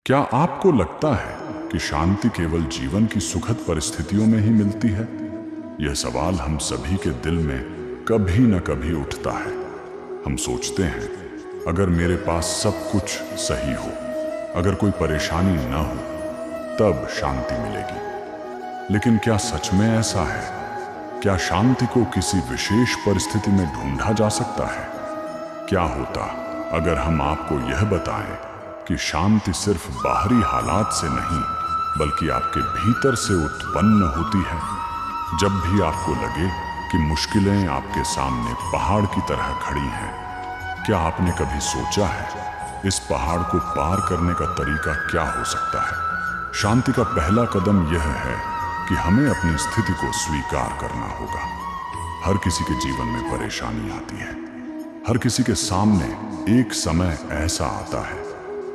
क्या आपको लगता है कि शांति केवल जीवन की सुखद परिस्थितियों में ही मिलती है? यह सवाल हम सभी के दिल में कभी न कभी उठता है। हम सोचते हैं, अगर मेरे पास सब कुछ सही हो, अगर कोई परेशानी न हो, तब शांति मिलेगी। लेकिन क्या सच में ऐसा है? क्या शांति को किसी विशेष परिस्थिति में ढूंढा जा सकता है? क्या होता अगर हम आपको यह बताएं कि शांति सिर्फ बाहरी हालात से नहीं, बल्कि आपके भीतर से उत्पन्न होती है? जब भी आपको लगे कि मुश्किलें आपके सामने पहाड़ की तरह खड़ी हैं, क्या आपने कभी सोचा है इस पहाड़ को पार करने का तरीका क्या हो सकता है? शांति का पहला कदम यह है कि हमें अपनी स्थिति को स्वीकार करना होगा। हर किसी के जीवन में परेशानी आती है। हर किसी के सामने एक समय ऐसा आता है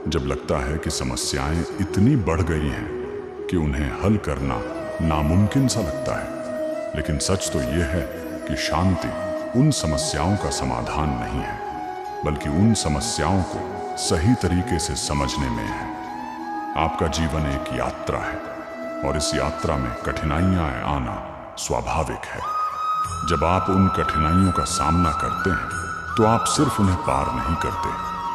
जब लगता है कि समस्याएं इतनी बढ़ गई हैं कि उन्हें हल करना नामुमकिन सा लगता है। लेकिन सच तो यह है कि शांति उन समस्याओं का समाधान नहीं है, बल्कि उन समस्याओं को सही तरीके से समझने में है। आपका जीवन एक यात्रा है, और इस यात्रा में कठिनाइयां आना स्वाभाविक है। जब आप उन कठिनाइयों का सामना करते हैं तो आप सिर्फ उन्हें पार नहीं करते,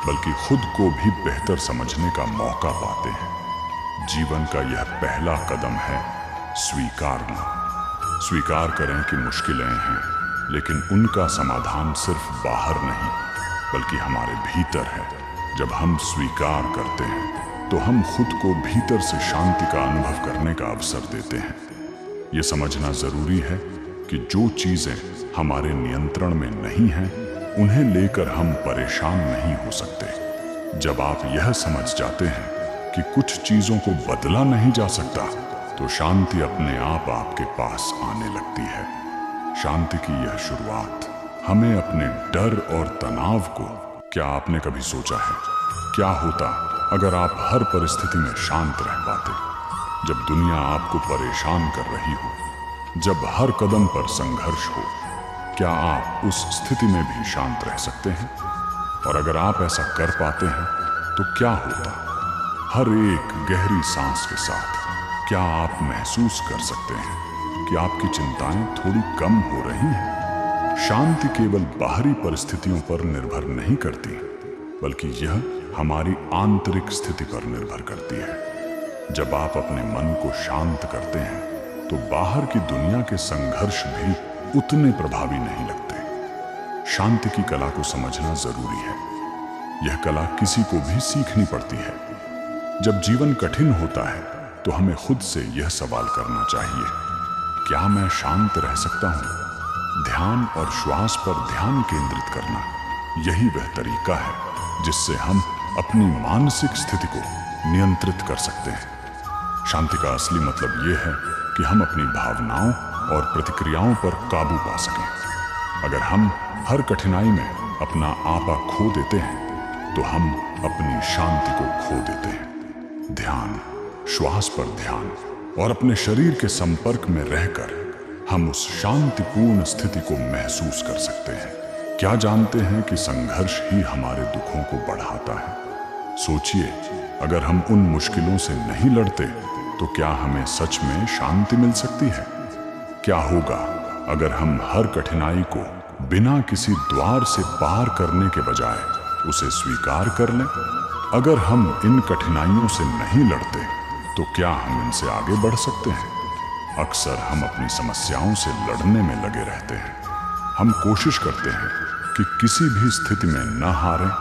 बल्कि खुद को भी बेहतर समझने का मौका पाते हैं। जीवन का यह पहला कदम है स्वीकारना। स्वीकार करें कि मुश्किलें हैं, लेकिन उनका समाधान सिर्फ बाहर नहीं, बल्कि हमारे भीतर है। जब हम स्वीकार करते हैं तो हम खुद को भीतर से शांति का अनुभव करने का अवसर देते हैं। यह समझना जरूरी है कि जो चीजें हमारे नियंत्रण में नहीं हैं, उन्हें लेकर हम परेशान नहीं हो सकते। जब आप यह समझ जाते हैं कि कुछ चीजों को बदला नहीं जा सकता, तो शांति अपने आप आपके पास आने लगती है। शांति की यह शुरुआत हमें अपने डर और तनाव को, क्या आपने कभी सोचा है क्या होता अगर आप हर परिस्थिति में शांत रह पाते? जब दुनिया आपको परेशान कर रही हो, जब हर कदम पर संघर्ष हो, क्या आप उस स्थिति में भी शांत रह सकते हैं? और अगर आप ऐसा कर पाते हैं तो क्या होता? हर एक गहरी सांस के साथ क्या आप महसूस कर सकते हैं कि आपकी चिंताएं थोड़ी कम हो रही हैं? शांति केवल बाहरी परिस्थितियों पर निर्भर नहीं करती, बल्कि यह हमारी आंतरिक स्थिति पर निर्भर करती है। जब आप अपने मन को शांत करते हैं तो बाहर की दुनिया के संघर्ष भी उतने प्रभावी नहीं लगते। शांति की कला को समझना जरूरी है। यह कला किसी को भी सीखनी पड़ती है। जब जीवन कठिन होता है तो हमें खुद से यह सवाल करना चाहिए, क्या मैं शांत रह सकता हूं? ध्यान और श्वास पर ध्यान केंद्रित करना, यही वह तरीका है जिससे हम अपनी मानसिक स्थिति को नियंत्रित कर सकते हैं। शांति का असली मतलब यह है कि हम अपनी भावनाओं और प्रतिक्रियाओं पर काबू पा सकें। अगर हम हर कठिनाई में अपना आपा खो देते हैं तो हम अपनी शांति को खो देते हैं। ध्यान, श्वास पर ध्यान और अपने शरीर के संपर्क में रहकर हम उस शांतिपूर्ण स्थिति को महसूस कर सकते हैं। क्या जानते हैं कि संघर्ष ही हमारे दुखों को बढ़ाता है? सोचिए, अगर हम उन मुश्किलों से नहीं लड़ते तो क्या हमें सच में शांति मिल सकती है? क्या होगा अगर हम हर कठिनाई को बिना किसी द्वार से पार करने के बजाय उसे स्वीकार कर लें? अगर हम इन कठिनाइयों से नहीं लड़ते तो क्या हम इनसे आगे बढ़ सकते हैं? अक्सर हम अपनी समस्याओं से लड़ने में लगे रहते हैं। हम कोशिश करते हैं कि किसी भी स्थिति में न हारें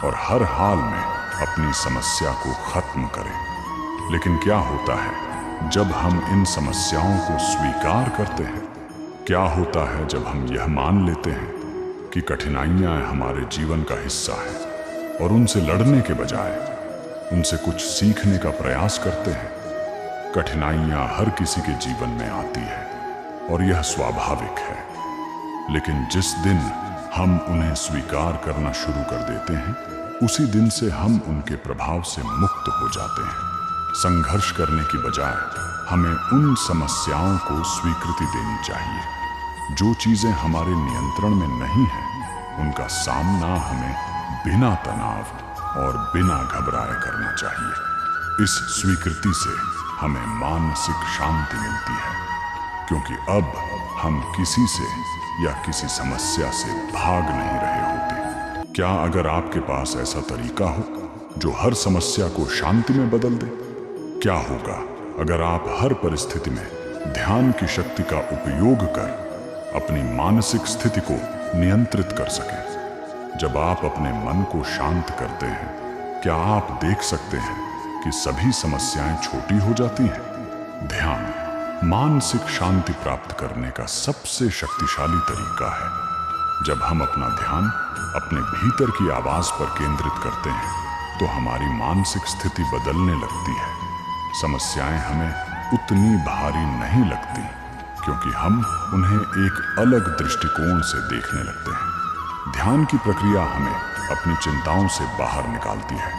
और हर हाल में अपनी समस्या को खत्म करें। लेकिन क्या होता है जब हम इन समस्याओं को स्वीकार करते हैं? क्या होता है जब हम यह मान लेते हैं कि कठिनाइयां हमारे जीवन का हिस्सा है और उनसे लड़ने के बजाय उनसे कुछ सीखने का प्रयास करते हैं? कठिनाइयां हर किसी के जीवन में आती है और यह स्वाभाविक है। लेकिन जिस दिन हम उन्हें स्वीकार करना शुरू कर देते हैं, उसी दिन से हम उनके प्रभाव से मुक्त हो जाते हैं। संघर्ष करने की बजाय हमें उन समस्याओं को स्वीकृति देनी चाहिए। जो चीजें हमारे नियंत्रण में नहीं हैं, उनका सामना हमें बिना तनाव और बिना घबराए करना चाहिए। इस स्वीकृति से हमें मानसिक शांति मिलती है, क्योंकि अब हम किसी से या किसी समस्या से भाग नहीं रहे होते। क्या अगर आपके पास ऐसा तरीका हो जो हर समस्या को शांति में बदल दे? क्या होगा अगर आप हर परिस्थिति में ध्यान की शक्ति का उपयोग कर अपनी मानसिक स्थिति को नियंत्रित कर सकें? जब आप अपने मन को शांत करते हैं, क्या आप देख सकते हैं कि सभी समस्याएं छोटी हो जाती हैं? ध्यान मानसिक शांति प्राप्त करने का सबसे शक्तिशाली तरीका है। जब हम अपना ध्यान अपने भीतर की आवाज पर केंद्रित करते हैं, तो हमारी मानसिक स्थिति बदलने लगती है। समस्याएं हमें उतनी भारी नहीं लगती, क्योंकि हम उन्हें एक अलग दृष्टिकोण से देखने लगते हैं। ध्यान की प्रक्रिया हमें अपनी चिंताओं से बाहर निकालती है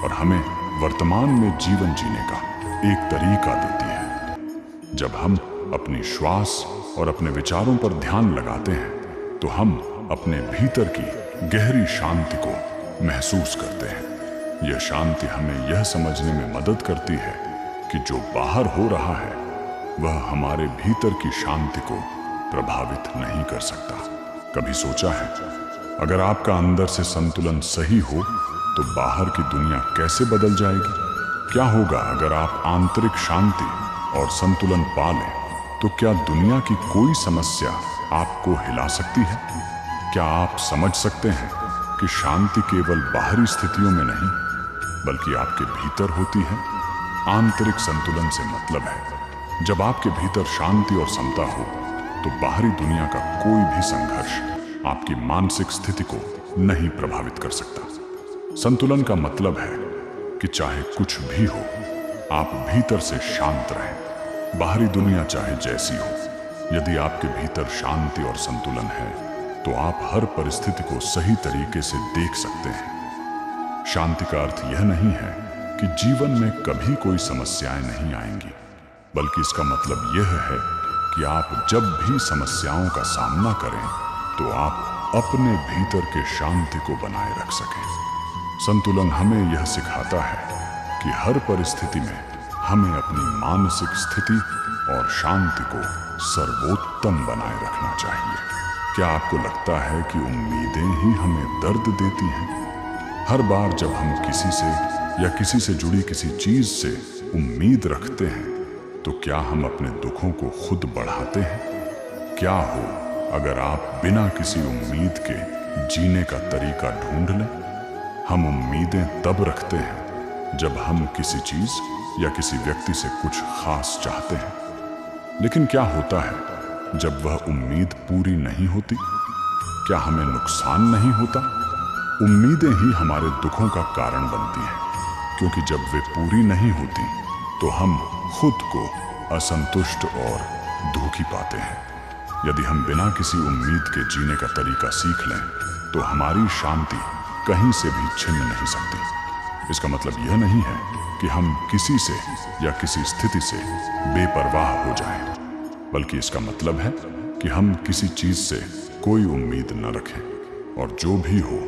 और हमें वर्तमान में जीवन जीने का एक तरीका देती है। जब हम अपनी श्वास और अपने विचारों पर ध्यान लगाते हैं, तो हम अपने भीतर की गहरी शांति को महसूस करते हैं। यह शांति हमें यह समझने में मदद करती है कि जो बाहर हो रहा है वह हमारे भीतर की शांति को प्रभावित नहीं कर सकता। कभी सोचा है, अगर आपका अंदर से संतुलन सही हो तो बाहर की दुनिया कैसे बदल जाएगी? क्या होगा अगर आप आंतरिक शांति और संतुलन पा लें, तो क्या दुनिया की कोई समस्या आपको हिला सकती है? क्या आप समझ सकते हैं कि शांति केवल बाहरी स्थितियों में नहीं, बल्कि आपके भीतर होती है? आंतरिक संतुलन से मतलब है, जब आपके भीतर शांति और समता हो, तो बाहरी दुनिया का कोई भी संघर्ष आपकी मानसिक स्थिति को नहीं प्रभावित कर सकता। संतुलन का मतलब है कि चाहे कुछ भी हो, आप भीतर से शांत रहें। बाहरी दुनिया चाहे जैसी हो, यदि आपके भीतर शांति और संतुलन है, तो आप हर परिस्थिति को सही तरीके से देख सकते हैं। शांति का अर्थ यह नहीं है कि जीवन में कभी कोई समस्याएं नहीं आएंगी, बल्कि इसका मतलब यह है कि आप जब भी समस्याओं का सामना करें, तो आप अपने भीतर के शांति को बनाए रख सकें। संतुलन हमें यह सिखाता है कि हर परिस्थिति में हमें अपनी मानसिक स्थिति और शांति को सर्वोत्तम बनाए रखना चाहिए। क्या आपको लगता है कि उम्मीदें ही हमें दर्द देती हैं? हर बार जब हम किसी से या किसी से जुड़ी किसी चीज से उम्मीद रखते हैं, तो क्या हम अपने दुखों को खुद बढ़ाते हैं? क्या हो अगर आप बिना किसी उम्मीद के जीने का तरीका ढूंढ लें? हम उम्मीदें तब रखते हैं जब हम किसी चीज या किसी व्यक्ति से कुछ खास चाहते हैं, लेकिन क्या होता है जब वह उम्मीद पूरी नहीं होती? क्या हमें नुकसान नहीं होता? उम्मीदें ही हमारे दुखों का कारण बनती हैं, क्योंकि जब वे पूरी नहीं होती तो हम खुद को असंतुष्ट और दुखी पाते हैं। यदि हम बिना किसी उम्मीद के जीने का तरीका सीख लें, तो हमारी शांति कहीं से भी छिन नहीं सकती। इसका मतलब यह नहीं है कि हम किसी से या किसी स्थिति से बेपरवाह हो जाएं, बल्कि इसका मतलब है कि हम किसी चीज से कोई उम्मीद न रखें और जो भी हो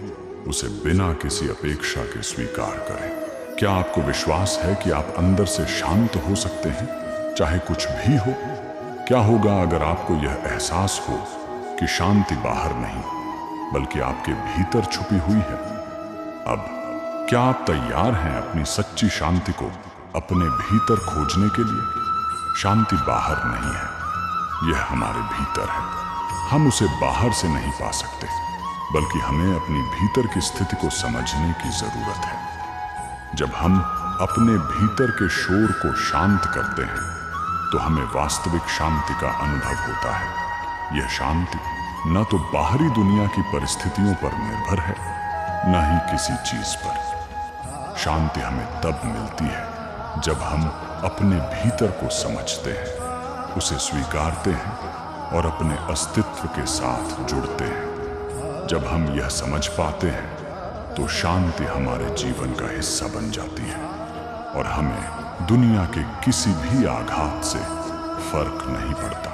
उसे बिना किसी अपेक्षा के स्वीकार करें। क्या आपको विश्वास है कि आप अंदर से शांत हो सकते हैं, चाहे कुछ भी हो? क्या होगा अगर आपको यह एहसास हो कि शांति बाहर नहीं, बल्कि आपके भीतर छुपी हुई है? अब क्या आप तैयार हैं अपनी सच्ची शांति को अपने भीतर खोजने के लिए? शांति बाहर नहीं है, यह हमारे भीतर है। हम उसे बाहर से नहीं पा सकते, बल्कि हमें अपनी भीतर की स्थिति को समझने की जरूरत है। जब हम अपने भीतर के शोर को शांत करते हैं, तो हमें वास्तविक शांति का अनुभव होता है। यह शांति न तो बाहरी दुनिया की परिस्थितियों पर निर्भर है, न ही किसी चीज पर। शांति हमें तब मिलती है जब हम अपने भीतर को समझते हैं, उसे स्वीकारते हैं और अपने अस्तित्व के साथ जुड़ते हैं। जब हम यह समझ पाते हैं, तो शांति हमारे जीवन का हिस्सा बन जाती है और हमें दुनिया के किसी भी आघात से फर्क नहीं पड़ता।